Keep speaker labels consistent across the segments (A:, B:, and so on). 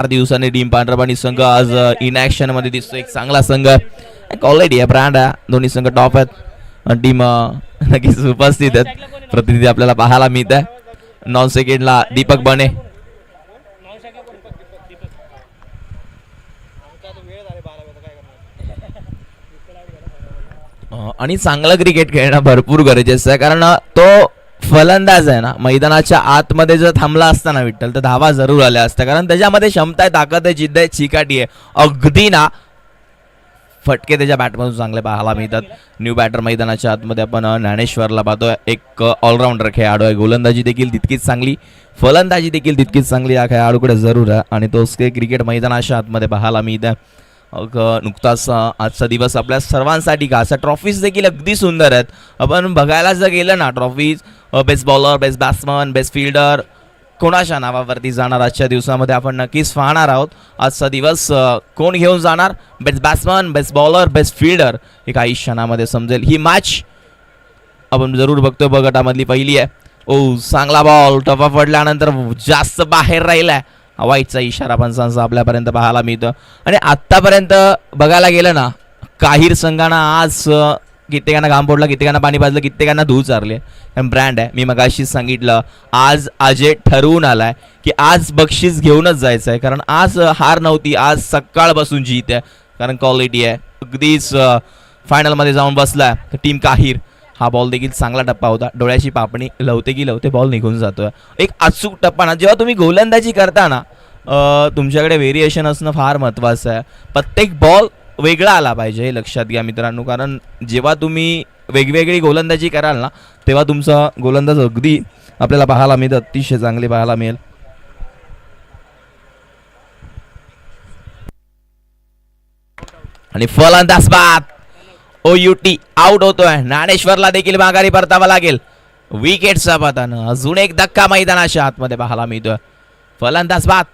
A: 4 दिवसांनी टीम पांढरपाणी संघ आज इन ॲक्शन मध्ये दिसतो. एक चांगला संघ ऑलरेडी आहे, ब्रँड आहे, दोन्ही संघ टॉप आहेत. टीम नक्कीच उपस्थित आहेत. प्रतिनिधी आपल्याला पाहायला मिळत आहे. 9 सेकंडला दीपक बने आणि चांगलं क्रिकेट खेळणं भरपूर गरजेचं आहे, कारण तो फलंदाज आहे ना, मैदानाच्या आतमध्ये जर थांबला असता ना विठ्ठल, तर धावा जरूर आल्या असत्या, कारण त्याच्यामध्ये क्षमता आहे, ताकद आहे, जिद्द आहे, चिकाटी आहे. अगदी ना फटके त्याच्या बॅटमधून चांगले पाहायला मिळतात. न्यू बॅटर मैदानाच्या आतमध्ये आपण ज्ञानेश्वरला पाहतोय. एक ऑलराऊंडर खेळाडू आहे. गोलंदाजी देखील तितकीच चांगली, फलंदाजी देखील तितकीच चांगली या खेळाडूकडे जरूर आहे, आणि तो क्रिकेट मैदानाच्या आतमध्ये पाहायला मिळत आहे. नुकताच आजचा दिवस आपल्या सर्वांसाठी का अशा ट्रॉफीज देखील अगदी सुंदर आहेत. आपण बघायला जर गेलं ना, trophies best bowler, best batsman, best fielder कोणाच्या नावावरती जाणार आजच्या दिवसामध्ये आपण नक्कीच पाहणार आहोत. आजचा दिवस कोण घेऊन जाणार, best batsman, best bowler, best fielder, हे काही क्षणामध्ये समजेल. ही मॅच आपण जरूर बघतोय. गटामधली पहिली आहे. ओ चांगला बॉल, टफा पडल्यानंतर जास्त बाहेर राहिलाय. वाईटचा इशारा पंचांचा आपल्यापर्यंत पाहायला मिळतो. आणि आत्तापर्यंत बघायला गेलं ना, काहीर संघांना आज कित्येकांना घाम फोडला, कित्येकांना पाणी पाजलं, कित्येकांना धूळ चारले. ब्रँड आहे, मी मगाशीच सांगितलं, आज अजय ठरवून आलाय की आज बक्षीस घेऊनच जायचं आहे, कारण आज हार नव्हती, आज सकाळपासून जीत आहे, कारण क्वालिटी आहे. अगदीच फायनलमध्ये जाऊन बसलाय टीम काहीर. हा बॉल देखील चांगला टप्पा होता. डोळ्याची पापणी लवते की लवते बॉल निघून जातोय. एक अचूक टप्पा ना, जेव्हा तुम्ही गोलंदाजी करता ना, तुमच्याकडे व्हेरिएशन असणं फार महत्त्वाचं आहे. प्रत्येक बॉल वेगळा आला पाहिजे, हे लक्षात घ्या मित्रांनो, कारण जेव्हा तुम्ही वेगवेगळी गोलंदाजी कराल ना, तेव्हा तुमचा गोलंदाज अगदी आपल्याला पाहायला मिळतं, अतिशय चांगले पाहायला मिळेल. आणि फलंदाज बाद, OUT आउट होतोय. ज्ञानेश्वरला देखील माघारी परतावा लागेल. विकेटचा पतन, अजून एक धक्का मैदानाच्या आतमध्ये पाहायला मिळतोय. फलंदाज बाद.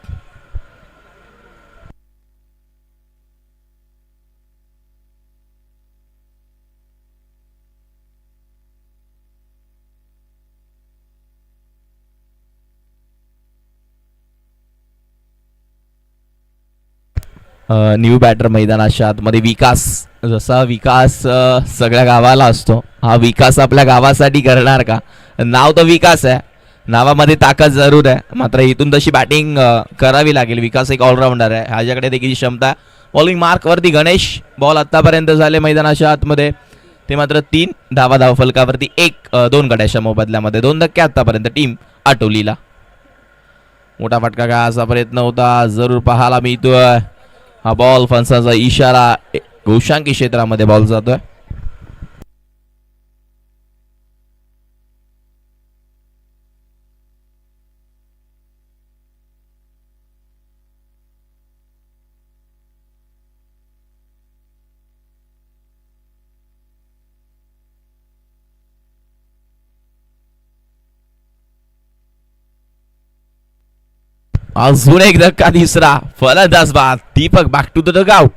A: न्यू बॅटर मैदानाच्या आतमध्ये विकास, जसा विकास सगळ्या गावाला असतो, हा विकास आपल्या गावासाठी करणार का? नाव तर विकास आहे, नावामध्ये ताकद जरूर आहे, मात्र इथून तशी बॅटिंग करावी लागेल. विकास एक ऑलराऊंडर आहे, ह्याच्याकडे देखील क्षमता. बॉलिंग मार्कवरती गणेश, बॉल आत्तापर्यंत झाले मैदानाच्या आतमध्ये ते मात्र 3 धाव फलकावरती, 2 गड्याच्या मोबदल्यामध्ये 2 धक्के आत्तापर्यंत टीम आटोलीला. मोठा फटका का असा प्रयत्न होता, जरूर पाहायला मिळतोय. हा बॉल फणसाचा इशारा, गोशांकी क्षेत्रामध्ये बॉल जातोय. अजून एक धक्का, तिसरा. फलंदाज बाद. Deepak back to the dugout.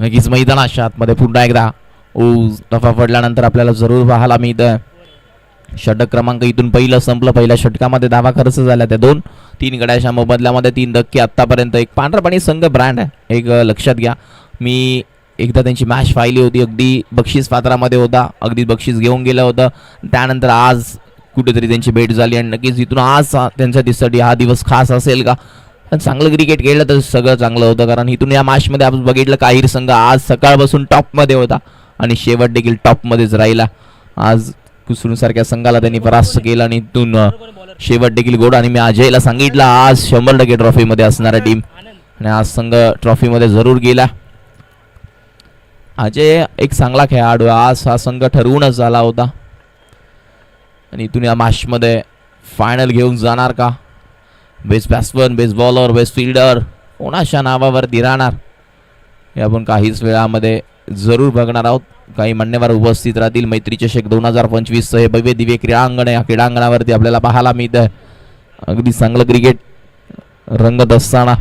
A: नक्कीच मैदानाच्या आतमध्ये पुन्हा एकदा टफा पडल्यानंतर आपल्याला जरूर पाहायला मिळतं. षटक क्रमांक इथून पहिलं संपलं. पहिल्या षटकामध्ये धावा खर्च झाल्या त्या 2-3 गड्याच्या मोबदल्यामध्ये 3 धक्के आत्तापर्यंत. एक पांढरपाणी संघ ब्रँड आहे, एक लक्षात घ्या. मी एकदा त्यांची मॅच पाहिली होती, अगदी बक्षीस पात्रामध्ये होता, अगदी बक्षीस घेऊन गेलं होतं. त्यानंतर आज कुठेतरी त्यांची भेट झाली, आणि नक्कीच इथून आज त्यांच्या दिवसासाठी हा दिवस खास असेल का? पण चांगलं क्रिकेट खेळलं तर सगळं चांगलं होतं, कारण इथून या मॅचमध्ये आपण बघितलं काहीर संघ आज सकाळपासून टॉपमध्ये होता आणि शेवट देखील टॉपमध्येच राहिला. आज कुसरूंसारख्या संघाला त्यांनी परास्त केलं आणि इथून शेवट देखील गोड. आणि मी अजयला सांगितलं आज 100% ट्रॉफीमध्ये असणारा टीम, आणि आज संघ ट्रॉफीमध्ये जरूर गेला. अजय एक चांगला खेळाडू आज हा संघ ठरवूनच झाला होता आणि इथून या मॅच मध्ये फायनल घेऊन जाणार का? Best batsman, best bowler, best fielder कोणाच्या नावावरती राहणार हे आपण काहीच वेळामध्ये जरूर बघणार आहोत. काही मान्यवर उपस्थित राहतील. मैत्री चषक 2025 हे भव्य दिव्य क्रीडांगण या क्रीडांगणावरती आपल्याला पाहायला मिळत आहे. अगदी चांगलं क्रिकेट रंगत असताना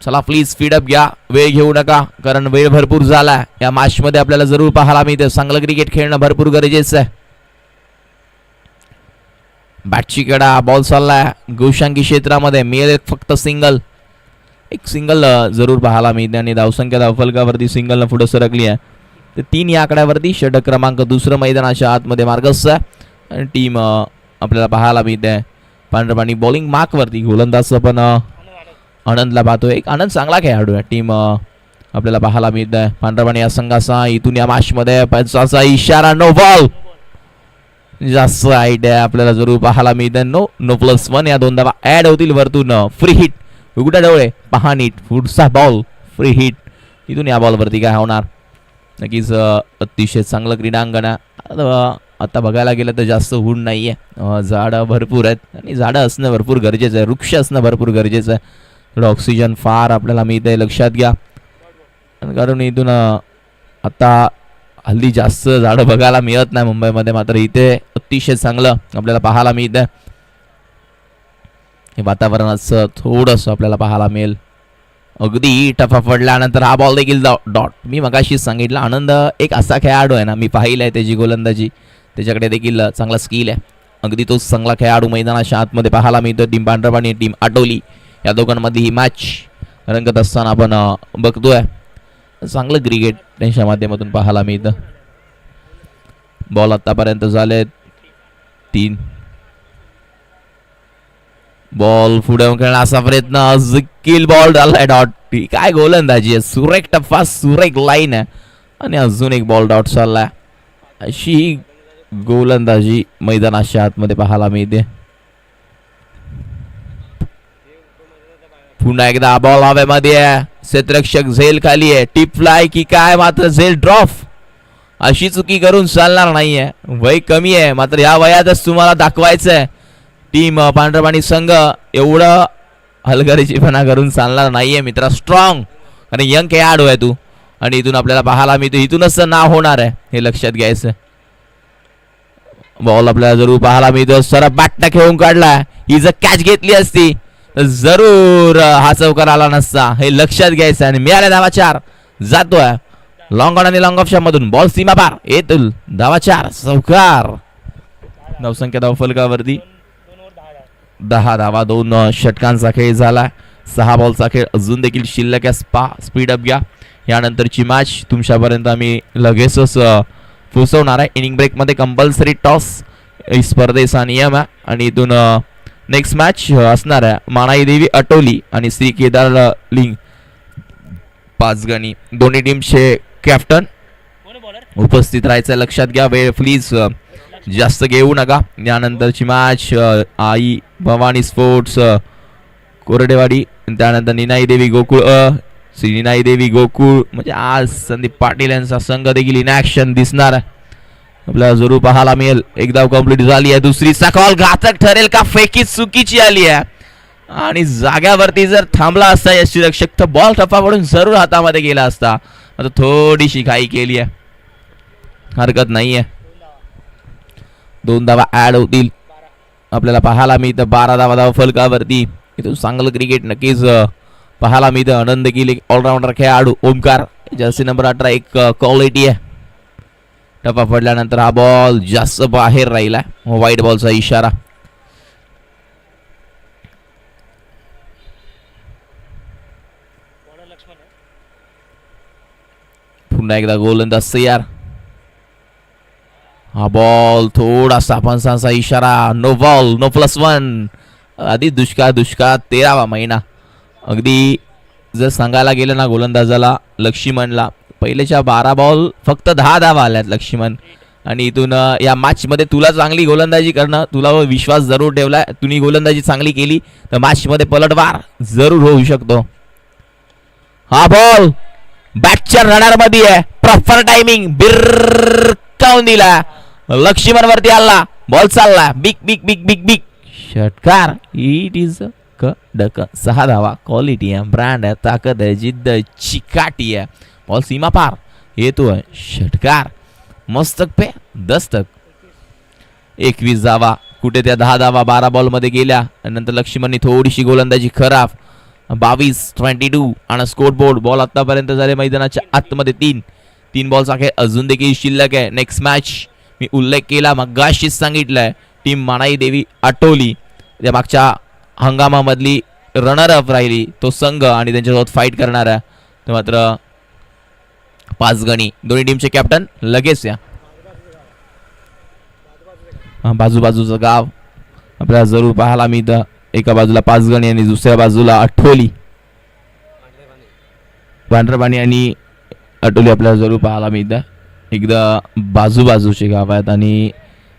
A: चला प्लीज स्पीडअप घ्या, वेळ घेऊ नका कारण वेळ भरपूर झाला. या मॅच मध्ये आपल्याला जरूर पाहायला मिळते चांगलं क्रिकेट खेळणं भरपूर गरजेचं आहे. बॅटची कडा बॉल चाललाय गोशांकी क्षेत्रामध्ये मिळेल फक्त सिंगल. एक सिंगल जरूर पाहायला मिळते आणि धावसंख्या धावफलकावरती सिंगलनं पुढे सरकली आहे. तर 3 या आकड्यावरती षटक क्रमांक दुसरं मैदानाच्या आतमध्ये मार्गस्थ आहे आणि टीम आपल्याला पाहायला मिळते. पांढरपाणी बॉलिंग मार्कवरती गोलंदाज पण आनंदला पाहतोय. एक आनंद चांगला खेळाडू आहे. टीम आपल्याला पाहायला मिळत आहे. पांढरपाणी या संघाचा इथून या मॅच मध्ये पंचाचा इशारा नो बॉल. जास्त आयडिया आपल्याला जरूर पाहायला मिळते. नो +1 या 2 धावा ऍड होतील वरतून. फ्री हिट उघड्या डोळे पहा नीट पुढचा बॉल फ्री हिट. इथून या बॉलवरती काय होणार? नक्कीच अतिशय चांगलं क्रीडांगण आहे. आता बघायला गेलं तर जास्त ऊन नाहीये, झाडं भरपूर आहेत आणि झाडं असणं भरपूर गरजेचं आहे. वृक्ष असणं भरपूर गरजेचं आहे. थोडं ऑक्सिजन फार आपल्याला मिळतंय लक्षात घ्या. कारण इथून आता हल्ली जास्त झाडं बघायला मिळत नाही मुंबईमध्ये, मात्र इथे अतिशय चांगलं आपल्याला पाहायला मिळतंय. हे वातावरणाचं थोडंसं आपल्याला पाहायला मिळेल. अगदी टफा पडल्यानंतर हा बॉल देखील डॉट. मी मगाशी सांगितलं आनंद एक असा खेळाडू आहे ना, मी पाहिलं आहे त्याची गोलंदाजी, त्याच्याकडे देखील चांगला स्किल आहे. अगदी तोच चांगला खेळाडू मैदानाच्या आतमध्ये पाहायला मिळतो. टीम पांढरपाणी टीम आटोली या दोघांमध्ये ही मॅच रंगत असताना आपण बघतोय. चांगलं क्रिकेट त्यांच्या माध्यमातून पाहायला मिळतं. बॉल आतापर्यंत झाले 3 बॉल पुढे खेळण्याचा प्रयत्न स्किल बॉल झालाय डॉट. काय गोलंदाजी आहे, सुरेख टप्पा सुरेख लाईन आहे आणि अजून एक बॉल डॉट चाललाय. अशी गोलंदाजी मैदानाच्या आतमध्ये पाहायला मिळते. पुन्हा एकदा बॉल हवेमध्ये आहे. क्षेत्ररक्षक झेल खाली आहे. टिप फ्लाय की काय, मात्र झेल ड्रॉप. अशी चुकी करून चालणार नाहीये. वय कमी आहे मात्र या वयातच तुम्हाला दाखवायचं आहे. टीम पांढरपाणी संघ एवढं हलगर्जीपणा करून चालणार नाहीये मित्रा. स्ट्रॉंग आणि यंग खेळाडू आहे तू आणि इथून आपल्याला पाहायला मिळतो. इथूनच नाव होणार आहे हे लक्षात घ्यायचं. बॉल आपल्याला जरूर पाहायला मिळतो. सर बॅटनं खेळून काढलाय. ही जर कॅच घेतली असती तर जरूर हा चौकार आला नसता हे लक्षात घ्यायचं. आणि मिळाल्या धावा 4 जातोय लॉंग ऑन आणि लॉंग ऑप्शन मधून. बॉल सीमा पार येतील धावा 4 चौकार. धावसंख्या धावफलकावरती 10 धावा 2 षटकांचा खेळ झाला. 6 बॉलचा खेळ अजून देखील शिल्लक आहे. स्पीडअप घ्या. यानंतरची मॅच तुमच्यापर्यंत आम्ही लगेचच पोहोचवणार आहे. इनिंग ब्रेक मध्ये कंपल्सरी टॉस स्पर्धेचा नियम आहे आणि इथून नेक्स्ट मॅच असणार आहे मानाई देवी अटोली आणि श्री केदार लिंग पाचगणी. दोन्ही टीमचे कॅप्टन उपस्थित राहायचं लक्षात घ्या. वेळ प्लीज जास्त घेऊ नका. यानंतरची मॅच आई भवानी स्पोर्ट्स कोरडेवाडी, त्यानंतर निनाई देवी गोकुळ श्री निनाई देवी गोकुळ. म्हणजे आज संदीप पाटील यांचा संघ देखील इन ॲक्शन दिसणार आहे आपल्याला जरूर पाहायला मिळेल. एक धाव कंप्लीट झाली आहे. दुसरीचा कॉल घातक ठरेल का? फेकी चुकीची आली आहे आणि जाग्यावरती जर थांबला असता यष्टीरक्षक तर बॉल टप्पा पडून जरूर हातामध्ये गेला असता. आता थोडीशी घाई केली आहे, हरकत नाहीये. 2 धावा ऍड होतील आपल्याला पाहायला मिळतं. 12 धावा धाव फलकावरती. इथून चांगलं क्रिकेट नक्कीच पाहायला मिळतं. आनंद गिल ऑलराऊंडर खेळाडू. ओमकार जर्सी नंबर 18 एक क्वालिटी आहे. टप्पा पडल्यानंतर हा बॉल जास्त बाहेर राहिला. व्हाईट बॉलचा इशारा. पुन्हा एकदा गोलंदाज तयार. हा बॉल थोडासा पंचांचा इशारा. No ball no +1. आधी दुष्काळ 13वा महिना. अगदी जर सांगायला गेलं ना गोलंदाजाला लक्ष्मणला पहिलेच्या 12 बॉल फक्त 10 धावा आल्यात लक्ष्मण. आणि इथून या मॅच मध्ये तुला चांगली गोलंदाजी करणं, तुला विश्वास जरूर ठेवलाय. तुम्ही गोलंदाजी चांगली केली तर मॅच मध्ये पलटवार जरूर होऊ शकतो. हा बॉल बॅटच्या रडार मध्ये आहे. प्रॉपर टायमिंग बिरकावून दिला. लक्ष्मण वरती आला. बॉल चालला. Big big big big big षटकार. इट इज कडक. 6 धावा. क्वालिटी आहे, ब्रँड आहे, ताकद आहे, जिद्द आहे, चिकाटी आहे. बॉल सीमा पार येतोय. षटकार. मस्तक पे दस्तक. 21 धावा. कुठे त्या 10 धावा 12 बॉल मध्ये गेल्या. नंतर लक्ष्मणनी थोडीशी गोलंदाजी खराब. 22-22 आणि स्कोर बोर्ड. बॉल आतापर्यंत झाले मैदानाच्या आतमध्ये 3 बॉल अखेर अजून देखील शिल्लक आहे. नेक्स्ट मॅच मी उल्लेख केला मगाशीच सांगितलंय. टीम मानाई देवी आटोली त्या मागच्या हंगामामधली रनर अप राहिली तो संघ आणि त्यांच्यासोबत फाईट करणार आहे. तर मात्र 5 गणी दोन्ही टीमचे कॅप्टन लगेच या. बाजूबाजूचं गाव आपल्याला जरूर पाहायला मिळतं. एका बाजूला 5 गणी आणि दुसऱ्या बाजूला आठवली. पांढरपाणी आणि आटोली आपल्याला जरूर पाहायला मिळतं. एकदा बाजूबाजूचे गाव आहेत आणि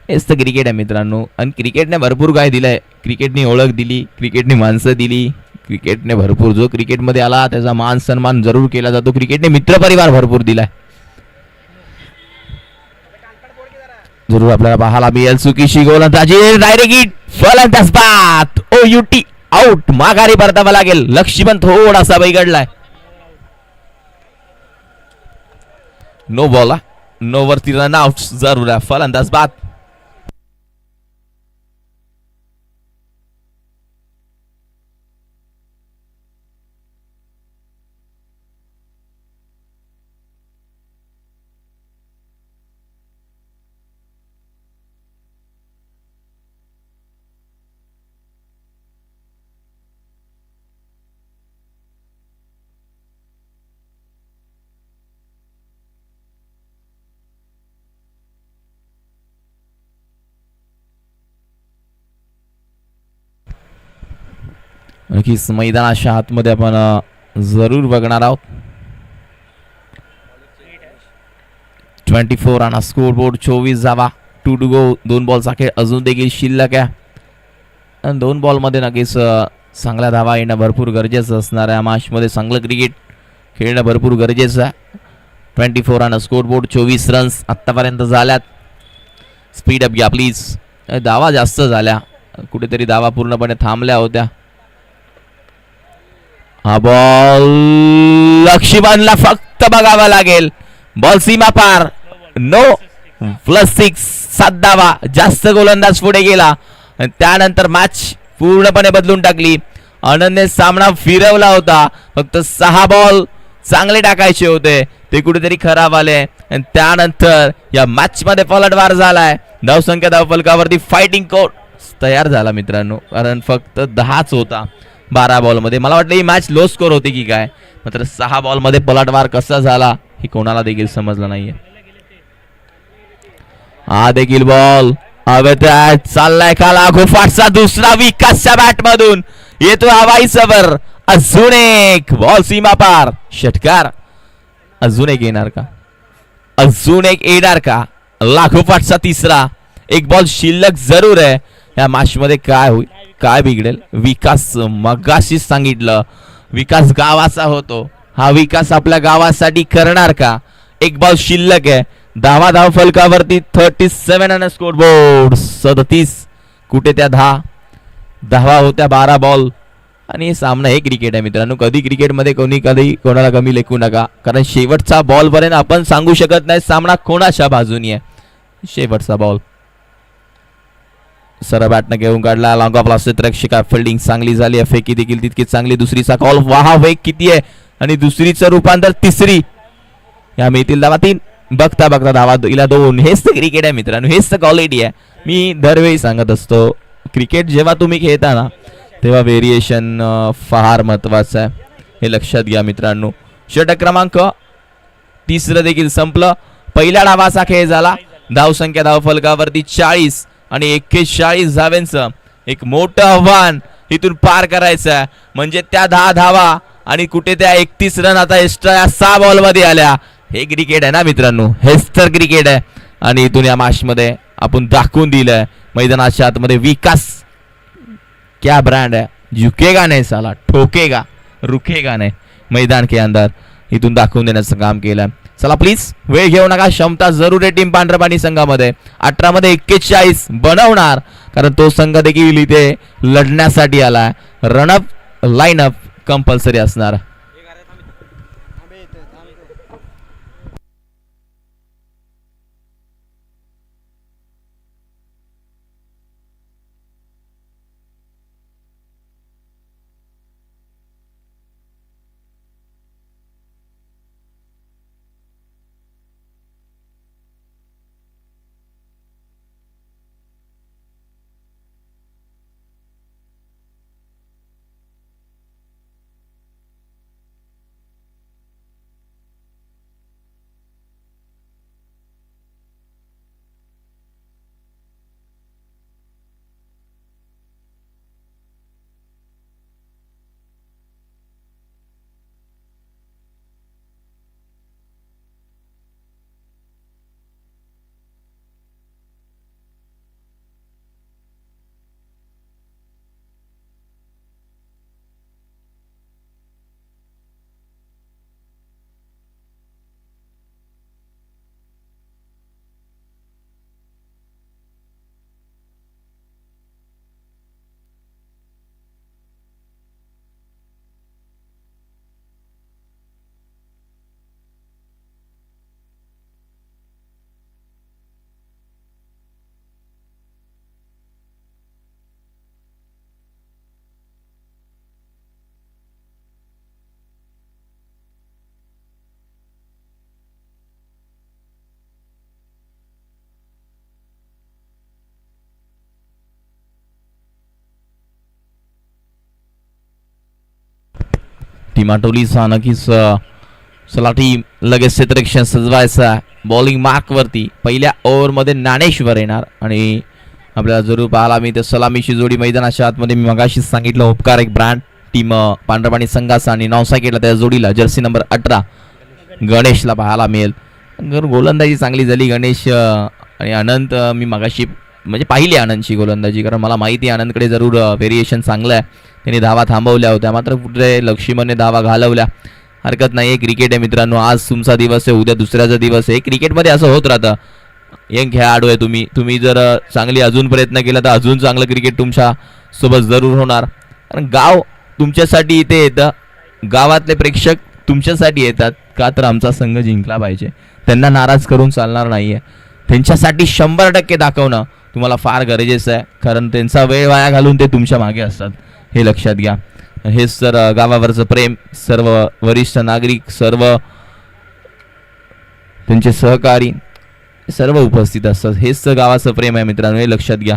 A: हेच तर क्रिकेट आहे मित्रांनो. आणि क्रिकेटने भरपूर काय दिलंय. क्रिकेटने ओळख दिली, क्रिकेटने माणसं दिली, क्रिकेटने भरपूर जो क्रिकेटमध्ये आला त्याचा मान सन्मान जरूर केला जातो. क्रिकेटने मित्रपरिवार भरपूर दिलाय. जरूर आपल्याला पाहायला मिळेल. चुकीशी गोलंदाजी. Direct hit. फलंदाज बाद. OUT out. माघारी परतावा लागेल. लक्ष्मण थोडासा बिघडलाय. No ball. नो वरती रन आउट जरूर आहे. फलंदाज बाद. नक्कीच मैदानाच्या आतमध्ये आपण जरूर बघणार आहोत. 24 आणि स्कोर बोर्ड 24 धावा. 2 to go. 2 बॉल अखेर अजून देखील शिल्लक आहे. आणि 2 बॉलमध्ये नक्कीच चांगल्या धावा येणं भरपूर गरजेचं असणार आहे. मॅचमध्ये चांगलं क्रिकेट खेळणं भरपूर गरजेचं आहे. 24 आणि स्कोर बोर्ड 24 रन्स आत्तापर्यंत झाल्यात. स्पीड अप घ्या प्लीज. धावा जास्त झाल्या. कुठेतरी धावा पूर्णपणे थांबल्या होत्या. हा बॉल लक्ष्मणला फक्त बघावा लागेल. बॉल सीमा पार. नो. +6. 7 धावा. जास्त गोलंदाज पुढे गेला आणि त्यानंतर मॅच पूर्णपणे बदलून टाकली. आनंदने सामना फिरवला होता. फक्त 6 बॉल चांगले टाकायचे होते ते कुठेतरी खराब आले आणि त्यानंतर या मॅच मध्ये पलटवार झालाय. धावसंख्या धावफलकावरती फायटिंग कोट तयार झाला मित्रांनो. कारण फक्त 10च होता 12 बॉलमध्ये. मला वाटलं ही मॅच लो स्कोर होती की काय. मात्र 6 बॉलमध्ये पलटवार कसा झाला हे कोणाला देखील समजलं नाहीये. हा देखील बॉल चाललाय का लागोपाठचा दुसरा विकासच्या बॅट मधून येतो हवाई सवर. अजून एक बॉल सीमा पार. षटकार. अजून एक येणार का. अजून एक येणार का. लागोपाठचा तिसरा. एक बॉल शिल्लक जरूर आहे. या मॅच मध्ये काय होईल काय बिघडेल. विकास मगाशीच सांगितलं विकास गावाचा होतो. हा विकास आपल्या गावासाठी करणार का. एक बॉल शिल्लक आहे. धावा धाव फलकावरती 37 आणि स्कोर बोर्ड 37. कुठे त्या 10 धावा होत्या 12 बॉल. आणि हे सामना हे क्रिकेट आहे मित्रांनो. कधी क्रिकेटमध्ये कोणी कधी कोणाला कमी लेखू नका. कारण शेवटचा बॉल पर्यंत आपण सांगू शकत नाही सामना कोणाच्या बाजूनी आहे. शेवटचा बॉल सरळ बॅटनं घेऊन काढला. लॉंग ऑफ लास्ट क्षेत्ररक्षक. फिल्डिंग चांगली झाली. फेकी देखील तितकी चांगली. दुसरीचा कॉल. वाहा वेग किती आहे आणि दुसरीचं रूपांतर तिसरी. या मिळतील धावा 3. बघता बघता धावा हिला 2. हेच तर क्रिकेट आहे मित्रांनो. हेच तर क्वालिटी आहे. मी दरवेळी सांगत असतो क्रिकेट जेव्हा तुम्ही खेळता ना तेव्हा व्हेरिएशन फार महत्वाचं आहे. हे लक्षात घ्या मित्रांनो. षटक क्रमांक 3 देखील संपलं. पहिल्या डावाचा खेळ झाला. धावसंख्या धावफलकावरती 40 आणि 41 धावांचं एक मोठं आव्हान इथून पार करायचं आहे. म्हणजे त्या 10 धावा आणि कुठे त्या 31 रन आता एक्स्ट्रा या 6 बॉल मध्ये आल्या. हे क्रिकेट आहे ना मित्रांनो. हेच तर क्रिकेट आहे. आणि इथून या मॅच मध्ये आपण दाखवून दिलंय मैदानाच्या आतमध्ये विकास क्या ब्रांड है. झुकेगा नहीं साला ठोकेगा रुकेगा नहीं मैदान के अंदर. इथून दाखवून देण्याचं काम केलं. चला प्लीज वेळ घेऊ नका, क्षमता जरूर आहे टीम पांढरपाणी संघामध्ये. 18 मध्ये 41 बनवणार, कारण तो संघ देखील इथे लढण्यासाठी आलाय. रनअप लाईनअप कंपल्सरी असणार. टीमाटोलीचा नक्कीच चला टीम लगेच क्षेत्ररक्षण सजवायचा. बॉलिंग मार्क वरती पहिल्या ओव्हरमध्ये ज्ञानेश्वर येणार आणि आपल्याला जरूर पाहायला मिळते सलामीची जोडी मैदानाच्या आतमध्ये. मी मगाशीच सांगितलं उपकार एक ब्रँड टीम पांढरपाणी संघाचा आणि नवसा केला त्या जोडीला जर्सी नंबर 18 गणेशला पाहायला मिळेल. गोलंदाजी चांगली झाली गणेश आणि अनंत. मी मगाशी म्हणजे पाहिली आनंदची गोलंदाजी, कारण मला माहिती आहे आनंदकडे जरूर व्हेरिएशन चांगलं आहे. त्यांनी धावा थांबवल्या होत्या, मात्र पुढे लक्ष्मणने धावा घालवल्या. हरकत नाही, हे क्रिकेट आहे मित्रांनो. आज तुमचा दिवस आहे, उद्या दुसऱ्याचा दिवस आहे. क्रिकेटमध्ये असं होत राहतं. यंग खेळाडू आहे तुम्ही जर चांगली अजून प्रयत्न केला तर अजून चांगलं क्रिकेट तुमच्या सोबत जरूर होणार. कारण गाव तुमच्यासाठी इथे येतं, गावातले प्रेक्षक तुमच्यासाठी येतात का, तर आमचा संघ जिंकला पाहिजे. त्यांना नाराज करून चालणार नाहीये. त्यांच्यासाठी 100% दाखवणं तुम्हाला फार गरजेचं आहे, कारण त्यांचा वेळ वाया घालून ते तुमच्या मागे असतात, हे लक्षात घ्या. हेच तर गावावरचं प्रेम. सर्व वरिष्ठ नागरिक, सर्व त्यांचे सहकारी सर्व उपस्थित असतात. हेच तर गावाचं प्रेम आहे मित्रांनो, हे लक्षात घ्या.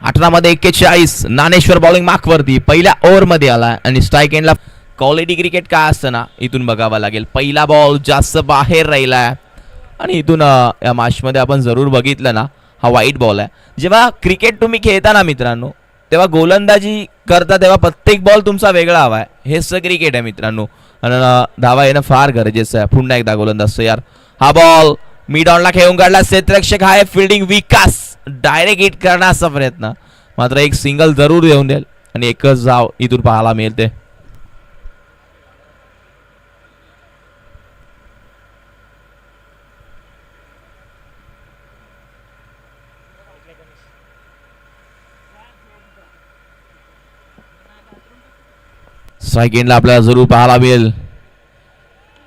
A: 18 मध्ये 41 ज्ञानेश्वर बॉलिंग मार्कवरती पहिल्या ओव्हरमध्ये आला आणि स्ट्राईक एंडला. क्वालिटी क्रिकेट काय असतं ना, इथून बघावं लागेल. पहिला बॉल जास्त बाहेर राहिलाय आणि इथून या मॅचमध्ये आपण जरूर बघितलं ना, हा वाईट बॉल आहे. जेव्हा क्रिकेट तुम्ही खेळताना मित्रांनो, तेव्हा गोलंदाजी करता तेव्हा प्रत्येक बॉल तुमचा वेगळा हवा आहे. हेच क्रिकेट आहे मित्रांनो, आणि धावा येणं फार गरजेचं आहे. पुन्हा एकदा गोलंदाज तयार. हा बॉल मिड ऑनला खेळून काढला. क्षेत्ररक्षक आहे, फिल्डिंग विकास डायरेक्ट हिट करण्याचा प्रयत्न, मात्र एक सिंगल जरूर येऊन देईल आणि एकच धाव इथून पाहायला मिळते. स्ट्राईक एंडला आपल्याला जरूर पाहायला मिळेल.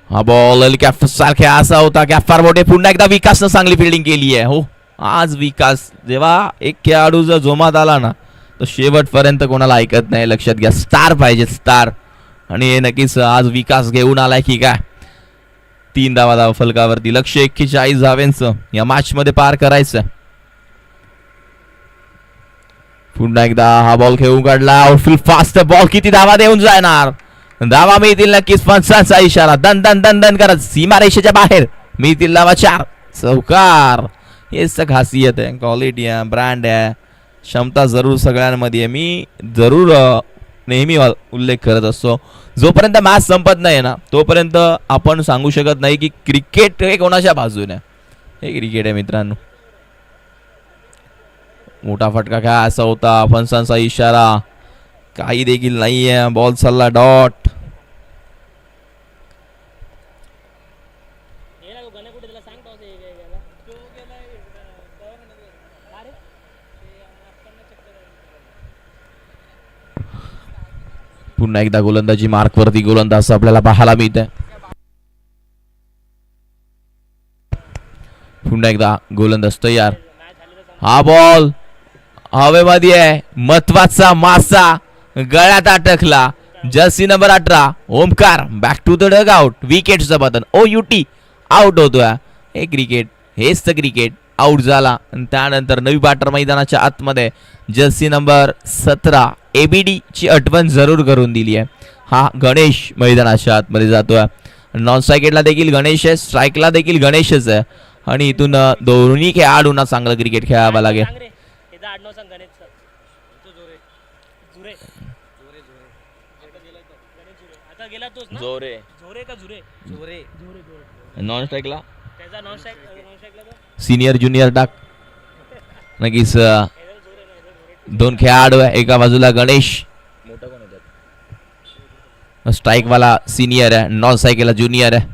A: हा बॉल कॅफ सारख्या असा होता. कॅफार मोठे पुन्हा एकदा विकासनं चांगली फिल्डिंग केली आहे. हो, आज विकास जेव्हा एक खेळाडू जर जोमात आला ना, तर शेवटपर्यंत कोणाला ऐकत नाही. लक्षात घ्या, स्टार पाहिजे, स्टार. आणि हे नक्कीच आज विकास घेऊन आलाय की काय. 3 धावा फलकावरती. लक्ष्य 41 धाव्यांचं या मॅच मध्ये पार करायचं. पुन्हा एकदा हा बॉल खेळून काढला. आउटफील्ड फास्ट बॉल, किती धावा देऊन जाणार. धावा मिळतील नक्कीच. 5चा इशारा. दन दन दन दन करत सीमारेषेच्या बाहेर मिळतील धावा. 4 चौकार. हेच खासियत आहे, क्वालिटी आहे, ब्रँड आहे, क्षमता जरूर सगळ्यांमध्ये आहे. मी जरूर नेहमी उल्लेख करत असतो, जोपर्यंत मॅच संपत नाही ना, तोपर्यंत आपण सांगू शकत नाही की क्रिकेट हे कोणाच्या बाजूने. हे क्रिकेट आहे मित्रांनो. मोठा फटका काय असा होता. 5चा इशारा काही देखील नाहीये. बॉल चालला डॉट. पुन्हा एकदा गोलंदाजी मार्कवरती गोलंदाज आपल्याला पाहायला मिळतंय. पुन्हा एकदा गोलंदाज तयार. हा बॉल हवेमध्ये आहे. महत्वाचा मासा गळ्यात अटकला. Jersey number 18 Omkar back to the dugout. विकेटचं बटन OUT आउट होतोय. हे क्रिकेट, हेच तर क्रिकेट. आउट झाला आणि त्यानंतर नवी बॅटर मैदानाच्या आतमध्ये जर्सी नंबर 17 ABD ची आठवण जरूर करून दिली आहे. हा गणेश मैदानाच्या आतमध्ये जातोय. नॉन स्ट्रायकेटला देखील गणेश आहे, स्ट्राईकला देखील गणेशच आहे आणि इथून दोन्ही खेळाडूंना चांगलं क्रिकेट खेळावं लागेल. नॉन स्ट्राईकला सिनियर ज्युनियर टाक. नक्कीच दोन खेळाडू आहे. एका बाजूला गणेश स्ट्राईक वाला सिनियर आहे, नॉन स्ट्राईकला ज्युनियर आहे.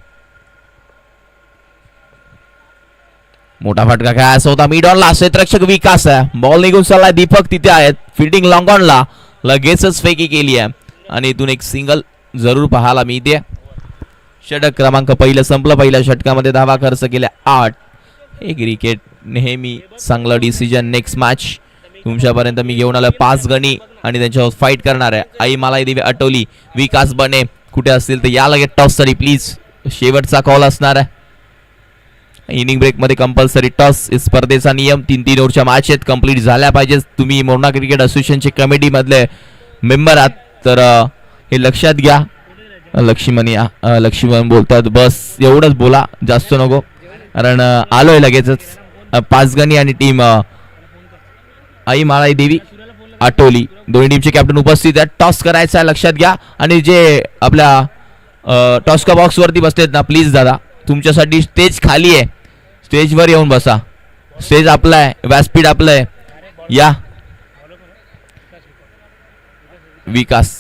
A: मोठा फटका खेळायचा होता मिड ऑनला. क्षेत्ररक्षक विकास आहे. बॉल निघून चाललाय. दीपक तिथे आहेत. फिल्डिंग लॉंग ऑनला लगेचच फेकी केली आहे आणि इथून एक सिंगल जरूर पाहायला मिळते. षटक क्रमांक पहिलं संपलं. पहिल्या षटकामध्ये धावा खर्च केल्या 8. हे क्रिकेट नेहमी चांगलं डिसिजन. नेक्स्ट मॅच तुमच्यापर्यंत मी घेऊन आलोय 5 गणी आणि त्यांच्यावर फाईट करणार आहे. आई मलाई देवी आटोली, विकास बने कुठे असतील तर या लगेच टॉससाठी प्लीज. शेवटचा कॉल असणार आहे. इनिंग ब्रेक मध्ये कंपल्सरी टॉस. स्पर्धेचा नियम 3-3 ओव्हरच्या मॅच आहेत, कंप्लीट झाल्या पाहिजे. तुम्ही मोरणा क्रिकेट असोसिएशनचे कमिटी मधले मेंबर आहात तर हे लक्षात घ्या. लक्ष्मण बोलतात बस एवढंच बोला, जास्त नको, कारण आलोय लगेचच. 5 गणी आणि टीम आई माळाई देवी आटोली दोन्ही टीमचे कॅप्टन उपस्थित आहेत. टॉस करायचा आहे, लक्षात घ्या. आणि जे आपल्या टॉसका बॉक्स वरती बसलेत ना, प्लीज दादा तुमच्यासाठी स्टेज खाली आहे, स्टेजवर येऊन बसा. स्टेज आपला आहे, व्यासपीठ आपलं आहे. या विकास.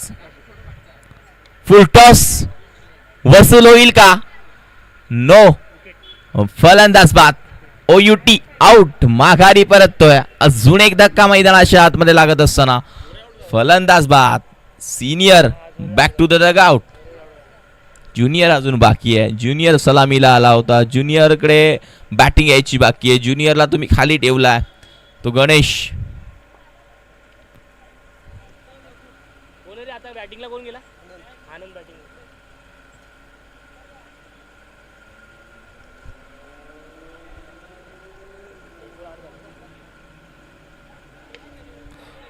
A: फुल टॉस वसूल होईल का? नो. फलंदाज बाद. OUT out. माघारी परततोय. अजून एक धक्का मैदानाच्या आतमध्ये लागत असताना फलंदाज बाद. Senior back to the dugout. Junior अजून बाकी आहे. ज्युनियर सलामीला आला होता. ज्युनियरकडे बॅटिंग यायची बाकी आहे. ज्युनियरला तुम्ही खाली ठेवलाय. तो गणेश. बॅटिंगला कोण गेला? आनंद बॅटिंग.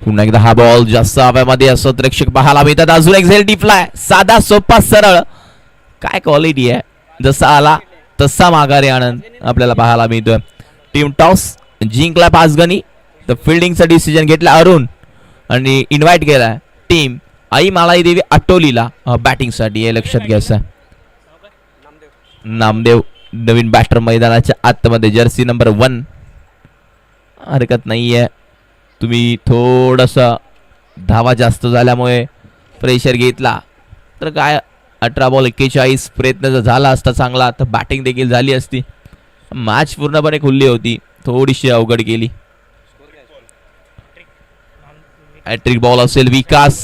A: पुन्हा एकदा हा बॉल जास्त हवेमध्ये असं प्रेक्षक पाहायला मिळतात. अजून एक झेल डिफ्लाय. साधा सोपा सरळ. काय क्वालिटी आहे. जसा आला तसा माघारी आनंद आपल्याला पाहायला मिळतोय. टीम टॉस जिंकला 5 गणी. तर फिल्डिंगचा डिसिजन घेतला अरुण आणि इन्व्हाइट केलाय टीम आई मालाई देवी आटोलीला बॅटिंग साठी. हे लक्षात घ्यायचं. नामदेव नवीन बॅटर मैदानाच्या आतमध्ये. Jersey number 1. हरकत नाहीये. तुम्ही थोडंसं धावा जास्त झाल्यामुळे प्रेशर घेतला तर काय 18 बॉल 41 प्रयत्न जर झाला असता चांगला तर बॅटिंग देखील झाली असती. मॅच पूर्णपणे खुल्ली होती, थोडीशी अवघड गेली. हॅट्रिक बॉल असेल. विकास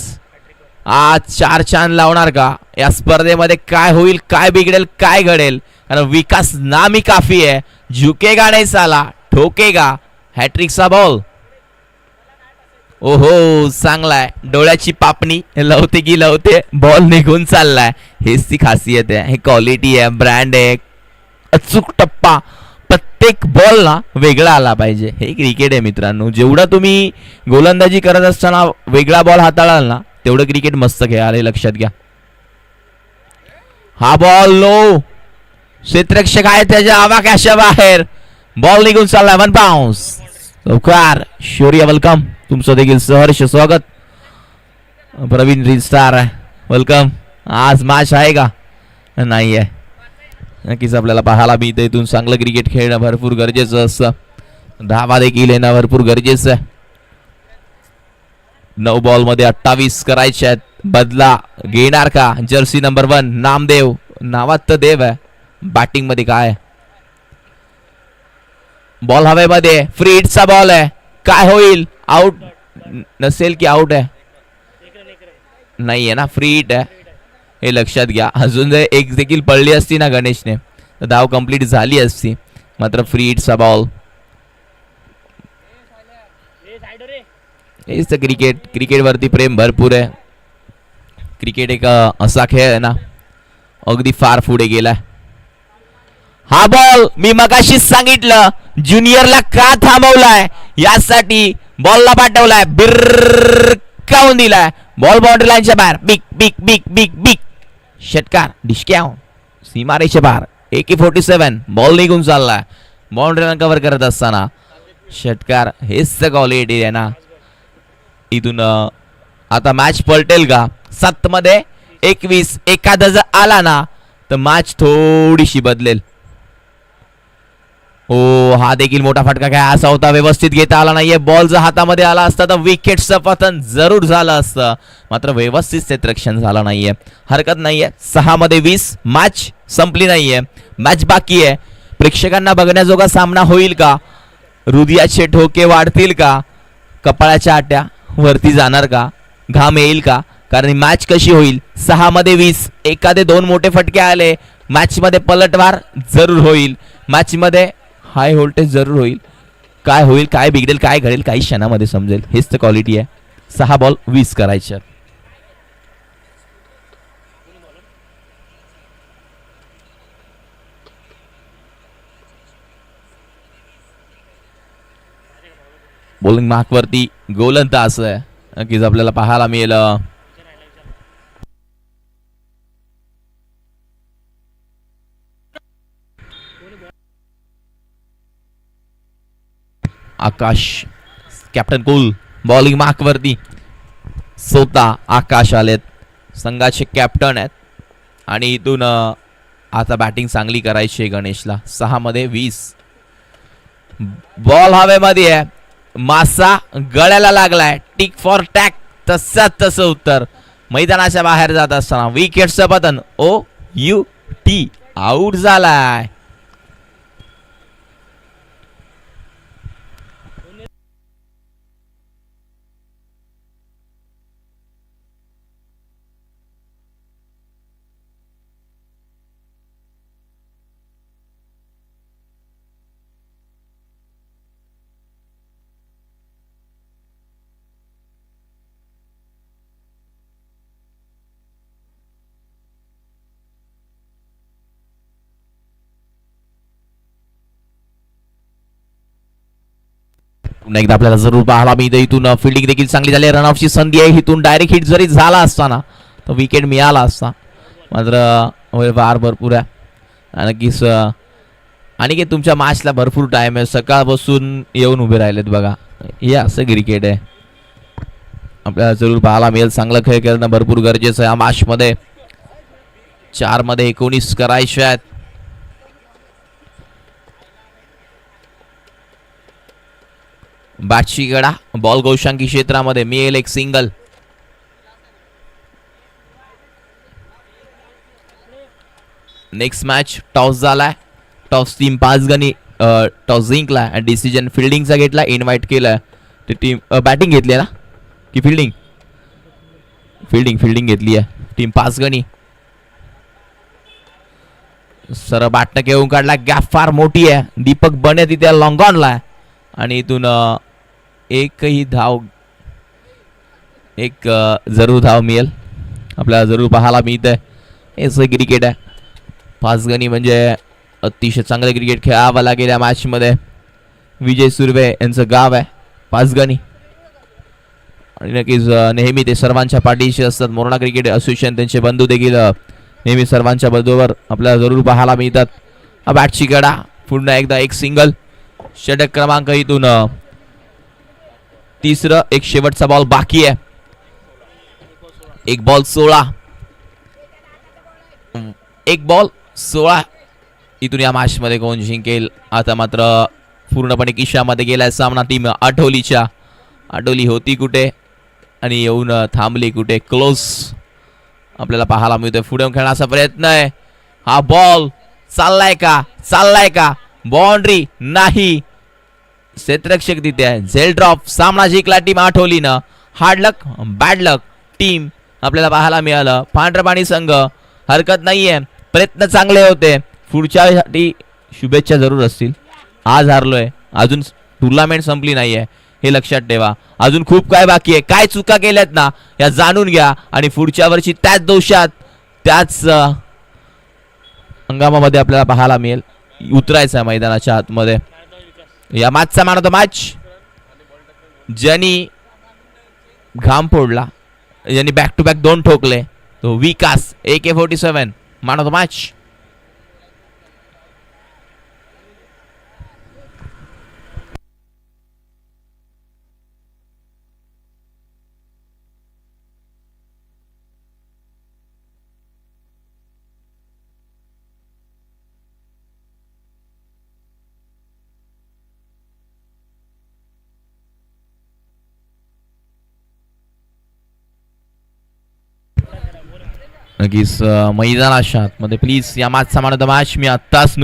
A: आज 4 चांद लावणार का? या स्पर्धेमध्ये काय होईल, काय बिघडेल, काय घडेल? कारण विकास नामी काफी आहे. झुकेगा नाही साला, ठोकेगा. हॅट्रिकचा बॉल. ओहो चांगलाय. डोळ्याची पापणी लवते की लवते. बॉल निघून चाललाय. हेच ती खासियत आहे. हे क्वालिटी आहे, ब्रँड आहे. अचूक टप्पा. प्रत्येक बॉल ना वेगळा आला पाहिजे. हे क्रिकेट आहे मित्रांनो. जेवढं तुम्ही गोलंदाजी करत असताना वेगळा बॉल हाताळाल ना तेवढं क्रिकेट मस्त खेळायला. लक्षात घ्या. हा बॉल लो. क्षेत्ररक्षक आहे त्याच्या आवाक्याच्या बाहेर. बॉल निघून चाललाय. 1 बाउन्स. लवकर शौर्य वेलकम. तुमचं देखील सहर्ष स्वागत. Praveen reel star welcome. आज मॅच आहे का? नाही आहे. नक्कीच आपल्याला पाहायला मिळतं. इथून चांगलं क्रिकेट खेळणं भरपूर गरजेचं असतं. धावा देखील येणं भरपूर गरजेचं आहे. 9 बॉल मध्ये 28 करायचे आहेत. बदला घेणार का? Jersey number 1 Namdev. नावात तर देव आहे. बॅटिंग मध्ये काय? बॉल हवेमध्ये, फ्री हिटचा बॉल आहे, काय होईल? आउट नसेल की आउट आहे? नाहीये ना, फ्री हिट आहे हे लक्षात घ्या. अजून जर एक देखील पडली असती ना गणेशने तर धाव कंप्लीट झाली असती. मात्र फ्री हिटचा बॉल. हेच तर क्रिकेटवरती प्रेम भरपूर आहे. क्रिकेट एक असा खेळ आहे ना अगदी फार पुढे गेलाय. हा बॉल मी मगाशीच सांगितलं ज्युनियरला का थांबवलाय, यासाठी बॉलला पाठवलाय, बिरकावून दिलाय, बॉल बाउंड्री लाईनच्या बाहेर. Big big big big big षटकार, डिस्क्याव सीमारेषे बाहेर. AK-47 बॉल निघून चाललाय बाउंड्री लाईन कव्हर करत असताना. षटकार, हेच तर क्वालिटी आहे ना. इथून आता मॅच पलटेल का? 7 मध्ये 21 एखादा जर आला ना तर मॅच थोडीशी बदलेल. हो, हा देखील मोठा फटका काय असा होता, व्यवस्थित घेता आला नाहीये. बॉल जर हातामध्ये आला असता तर विकेटचं पतन जरूर झालं असतं. मात्र व्यवस्थित क्षेत्ररक्षण झालं नाहीये. हरकत नाहीये. 6 मध्ये 20 मॅच संपली नाहीये, मॅच बाकी आहे. प्रेक्षकांना बघण्याजोगा सामना होईल का? हृदयाचे ठोके वाढतील का? कपाळाच्या आट्या वरती जाणार का? घाम येईल का? कारण मॅच कशी होईल? 6 मध्ये 20 एखादे 2 मोठे फटके आले, मॅच मध्ये पलटवार जरूर होईल, मॅच मध्ये हाय व्होल्टेज जरूर होईल. काय होईल, काय बिघडेल, काय घडेल काही क्षणामध्ये समजेल. हेच तर क्वालिटी आहे. 6 बॉल 20 करायचे. बॉलिंग मार्कवरती गोलंदाज आहे नक्कीच आपल्याला पाहायला मिळेल. आकाश, कॅप्टन कुल बॉलिंग मार्कवरती. स्वतः आकाश आलेत, संघाचे कॅप्टन आहेत. आणि इथून आता बॅटिंग चांगली करायची आहे गणेशला. 6 मध्ये 20 बॉल हवेमध्ये आहे, मासा गळ्याला लागलाय, टिक फॉर टॅक तसं उत्तर मैदानाच्या बाहेर जात असताना विकेटचं पतन. OUT आउट झालाय. पुन्हा एकदा आपल्याला जरूर पाहायला मिळतं. इथून फिल्डिंग देखील चांगली झाली. रनऑफची संधी आहे. इथून डायरेक्ट हिट जरी झाला असताना तर विकेट मिळाला असता. मात्र वार भरपूर आहे नक्कीच. आणि की तुमच्या मॅचला भरपूर टाइम आहे, सकाळपासून येऊन उभे राहिलेत बघा. हे असं क्रिकेट आहे, आपल्याला जरूर पाहायला मिळेल. चांगला खेळ करणं भरपूर गरजेचं आहे या मॅच मध्ये. 4 मध्ये 19 करायचे आहेत. बॅटची गडा, बॉल गोशांकी क्षेत्रामध्ये मिळेल एक सिंगल. नेक्स्ट मॅच टॉस झालाय. टॉस टीम 5 गणी टॉस जिंकलाय आणि डिसिजन फिल्डिंगचा घेतला. इन्व्हाइट केलाय ती टीम. बॅटिंग घेतली ना की फिल्डिंग? फिल्डिंग घेतली आहे टीम 5 गणी. सर बॅटनं घेऊन काढला, गॅप फार मोठी आहे. दीपक बने तिथे लॉंग ऑनला आणि इथून एकही धाव, एक जरूर धाव मिळेल. आपल्याला जरूर पाहायला मिळतंय. हेच क्रिकेट आहे. 5 गणी म्हणजे अतिशय चांगले क्रिकेट खेळावं लागेल या मॅच मध्ये. विजय सुर्वे यांचं गाव आहे 5 गणी आणि नक्कीच नेहमी ते सर्वांच्या पाठीशी असतात. मोरणा क्रिकेट असोसिएशन त्यांचे बंधू देखील नेहमी सर्वांच्या बंधूवर आपल्याला जरूर पाहायला मिळतात. हा बॅटची गडा, पुन्हा एकदा एक सिंगल. षटक क्रमांक इथून तिसरं. एक शेवटचा बॉल बाकी आहे. एक बॉल 16 इथून या मॅच मध्ये कोण जिंकेल? आता मात्र पूर्णपणे किशामध्ये गेलाय सामना टीम आठवलीच्या. आठवली होती कुठे आणि येऊन थांबली कुठे? क्लोज आपल्याला पाहायला मिळतोय. पुढे खेळण्याचा प्रयत्न आहे. हा बॉल चाललाय का? बाउंड्री नाही. क्षेत्ररक्षक तिथे आहे. झेल ड्रॉप सामना जिंकला टीम आठवलीनं. हार्ड लक बॅड लक टीम आपल्याला पाहायला मिळालं. पांढरपाणी संघ हरकत नाहीये, प्रयत्न चांगले होते, पुढच्यासाठी शुभेच्छा जरूर असतील. आज हारलोय, अजून टुर्नामेंट संपली नाहीये हे लक्षात ठेवा. अजून खूप काय बाकी आहे. काय चुका केल्यात ना या जाणून घ्या आणि पुढच्या वर्षी त्याच दोषात त्याच हंगामामध्ये आपल्याला पाहायला मिळेल. उतरायचं आहे मैदानाच्या आतमध्ये. या मॅचचा मॅन ऑफ द मॅच ज्यांनी घाम फोडला, ज्यांनी बॅक टू बॅक 2 ठोकले, तो विकास AK47 man of the match. नक्कीच मैदानाच्या आतमध्ये प्लीज या मॅचचा मॅन ऑफ द मॅच मी आत्ताच